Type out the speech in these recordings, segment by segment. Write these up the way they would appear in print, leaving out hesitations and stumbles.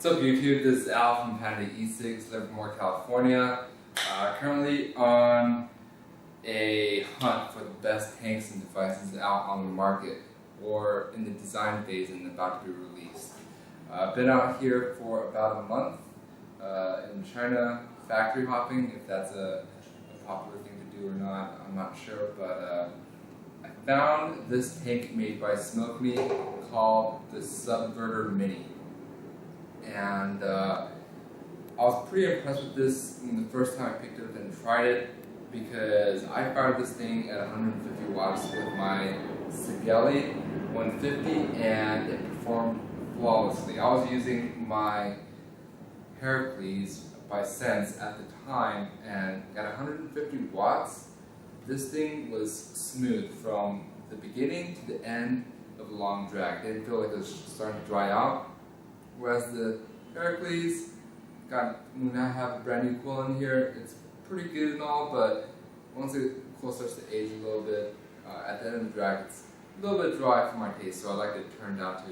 What's up YouTube, this is Al from Panda E6, Livermore, California. Currently on a hunt for the best tanks and devices out on the market or in the design phase and about to be released. I've been out here for about a month in China, factory hopping, if that's a popular thing to do or not, I'm not sure, but I found this tank made by Smoke Me called the Subverter Mini. And I was pretty impressed with this the first time I picked it up and tried it, because I fired this thing at 150 watts with my Sigelli 150 and it performed flawlessly. I was using my Heracles by Sense at the time, and at 150 watts this thing was smooth from the beginning to the end of a long drag. It didn't feel like it was starting to dry out. Whereas the Heracles, when I have a brand new coil in here, it's pretty good and all, but once the coil starts to age a little bit, at the end of the drag, it's a little bit dry for my taste, so I like it turned down to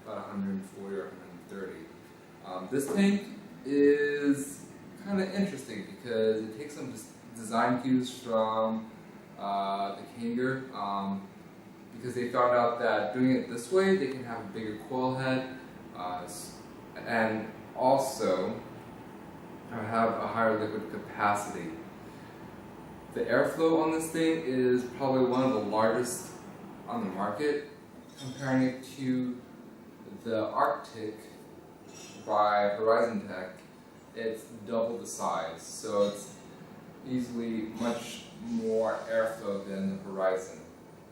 about 140 or 130. This tank is kind of interesting because it takes some design cues from the Kanger, because they found out that doing it this way, they can have a bigger coil head, and also have a higher liquid capacity. The airflow on this thing is probably one of the largest on the market. Comparing it to the Arctic by Horizon Tech, it's double the size, so it's easily much more airflow than the Horizon.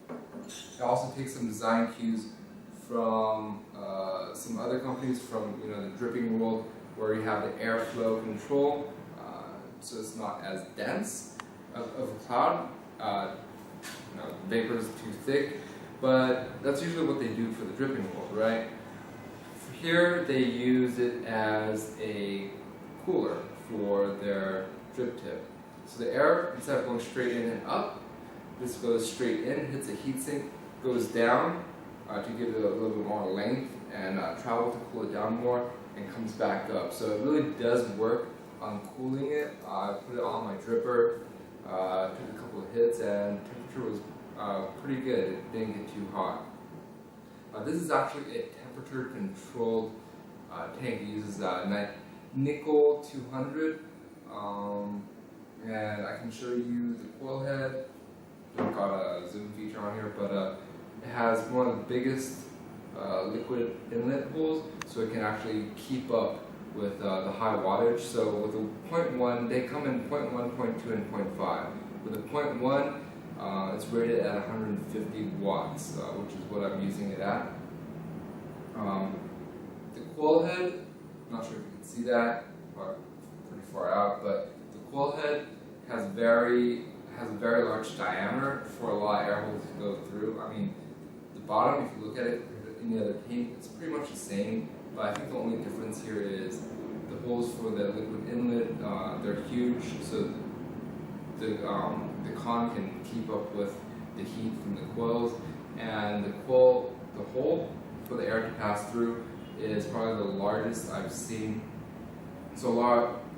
It also takes some design cues from some other companies from the dripping world, where you have the airflow control, so it's not as dense of a cloud. Vapor is too thick, but that's usually what they do for the dripping world, right? Here they use it as a cooler for their drip tip. So the air, instead of going straight in and up, this goes straight in, hits a heatsink, goes down to give it a little bit more length and travel to cool it down more, and comes back up. So it really does work on cooling it. I put it on my dripper, took a couple of hits, and temperature was pretty good. It didn't get too hot. This is actually a temperature controlled tank. It uses nickel 200, and I can show you the coil head. I've got a zoom feature on here, but it has one of the biggest liquid inlet holes, so it can actually keep up with the high wattage. So with the 0.1, they come in 0.1, 0.2, and 0.5. With the 0.1, it's rated at 150 watts, which is what I'm using it at. The coil head, I'm not sure if you can see that, pretty far out, but the coil head has a very large diameter for a lot of air holes to go through. I mean, the bottom, if you look at it, any other tank, it's pretty much the same, but I think the only difference here is the holes for the liquid inlet, they're huge, so the con can keep up with the heat from the coils, and the hole for the air to pass through is probably the largest I've seen, so a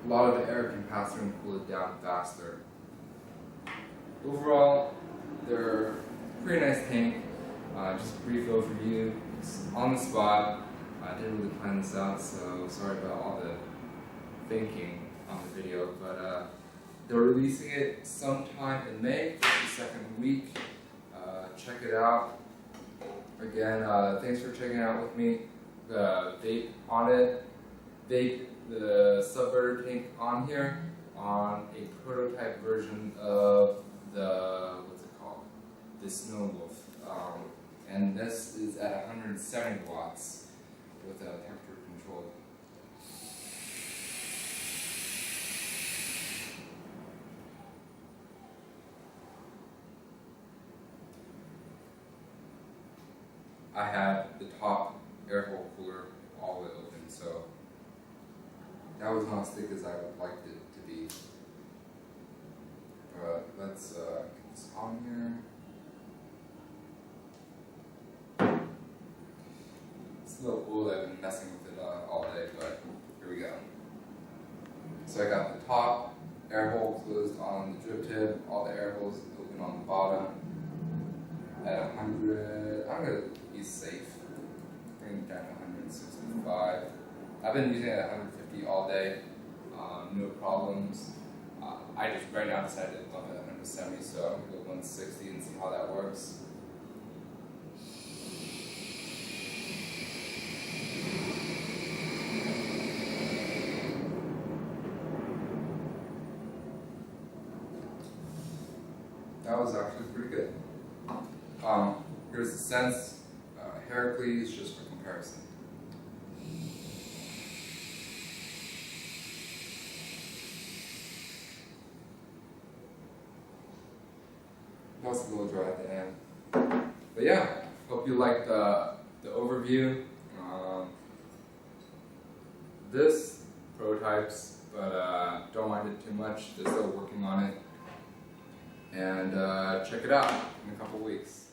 lot of the air can pass through and cool it down faster. Overall, they're a pretty nice tank. Just a brief overview. It's on the spot. I didn't really plan this out, so sorry about all the thinking on the video. But they're releasing it sometime in May, the second week. Check it out. Again, thanks for checking it out with me. The vape on it, the Subverter tank on here, on a prototype version of the, the Snow Wolf. And this is at 170 watts with a temperature control. I had the top air hole cooler all the way open, so that was not as thick as I would like it to be. But let's get this on here. It's a little cool. I've been messing with it all day, but So I got the top air hole closed on the drip tip, all the air holes open on the bottom. At 100, I'm gonna be safe. Bring it down to 165. I've been using it at 150 all day, no problems. I just right now decided to bump it at 170, so I'm gonna go 160 and see how that works. That was actually pretty good. Here's the sense, Heracles, just for comparison. That's a little dry at the end. But yeah, hope you liked the overview. This prototypes, but don't mind it too much. They're still working on it. And check it out in a couple weeks.